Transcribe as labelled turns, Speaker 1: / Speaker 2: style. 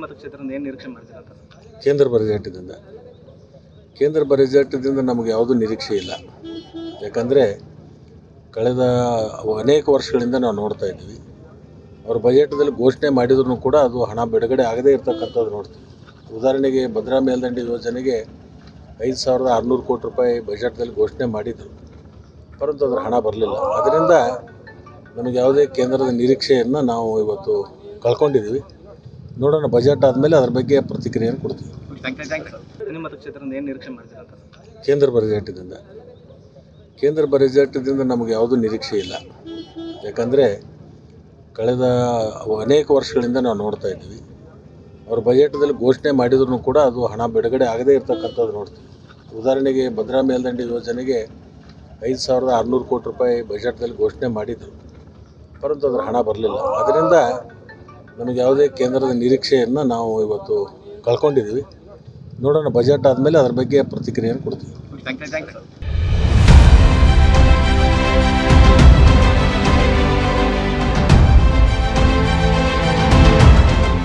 Speaker 1: ಮತಕ್ಷೇತ್ರದಿಂದ ಏನು ನಿರೀಕ್ಷೆ ಮಾಡ್ತೀರಾ ಅಂತ?
Speaker 2: ಕೇಂದ್ರ ಬಜೆಟ್ದಿಂದ ನಮಗೆ ಯಾವುದೂ ನಿರೀಕ್ಷೆ ಇಲ್ಲ. ಯಾಕಂದರೆ ಕಳೆದ ಅನೇಕ ವರ್ಷಗಳಿಂದ ನಾವು ನೋಡ್ತಾ ಇದ್ದೀವಿ, ಅವ್ರ ಬಜೆಟ್ದಲ್ಲಿ ಘೋಷಣೆ ಮಾಡಿದ್ರು ಕೂಡ ಅದು ಹಣ ಬಿಡುಗಡೆ ಆಗದೇ ಇರತಕ್ಕಂಥದ್ದು ನೋಡ್ತೀವಿ. ಉದಾಹರಣೆಗೆ ಭದ್ರಾ ಮೇಲ್ದಂಡೆ ಯೋಜನೆಗೆ 5,600 ಕೋಟಿ ರೂಪಾಯಿ ಬಜೆಟ್ದಲ್ಲಿ ಘೋಷಣೆ ಮಾಡಿದರು, ಪರಂತು ಅದರ ಹಣ ಬರಲಿಲ್ಲ. ಅದರಿಂದ ನಮಗೆ ಯಾವುದೇ ಕೇಂದ್ರದ ನಿರೀಕ್ಷೆಯನ್ನು ನಾವು ಇವತ್ತು ಕಳ್ಕೊಂಡಿದ್ದೀವಿ. ನೋಡೋಣ, ಬಜೆಟ್ ಆದಮೇಲೆ ಅದ್ರ ಬಗ್ಗೆ ಪ್ರತಿಕ್ರಿಯೆಯನ್ನು ಕೊಡ್ತೀವಿ.
Speaker 1: ನಿಮ್ಮ ಮತಕ್ಷೇತ್ರದಿಂದ ಏನು ನಿರೀಕ್ಷೆ ಮಾಡ್ತೀರಾ ಅಂತ?
Speaker 2: ಕೇಂದ್ರ ಬಜೆಟ್ದಿಂದ ನಮಗೆ ಯಾವುದೂ ನಿರೀಕ್ಷೆ ಇಲ್ಲ. ಯಾಕಂದರೆ ಕಳೆದ ಅನೇಕ ವರ್ಷಗಳಿಂದ ನಾವು ನೋಡ್ತಾ ಇದ್ದೀವಿ, ಅವ್ರ ಬಜೆಟ್ದಲ್ಲಿ ಘೋಷಣೆ ಮಾಡಿದ್ರು ಕೂಡ ಅದು ಹಣ ಬಿಡುಗಡೆ ಆಗದೇ ಇರತಕ್ಕಂಥದ್ದು ನೋಡ್ತೀವಿ. ಉದಾಹರಣೆಗೆ ಭದ್ರಾ ಮೇಲ್ದಂಡೆ ಯೋಜನೆಗೆ 5,600 ಕೋಟಿ ರೂಪಾಯಿ ಬಜೆಟ್ದಲ್ಲಿ ಘೋಷಣೆ ಮಾಡಿದರು, ಪರಂತು ಅದರ ಹಣ ಬರಲಿಲ್ಲ. ಅದರಿಂದ ನಮಗೆ ಯಾವುದೇ ಕೇಂದ್ರದ ನಿರೀಕ್ಷೆಯನ್ನು ನಾವು ಇವತ್ತು ಕಳ್ಕೊಂಡಿದ್ದೀವಿ. ನೋಡೋಣ, ಬಜೆಟ್ ಆದಮೇಲೆ ಅದ್ರ ಬಗ್ಗೆ ಪ್ರತಿಕ್ರಿಯೆಯನ್ನು ಕೊಡ್ತೀವಿ.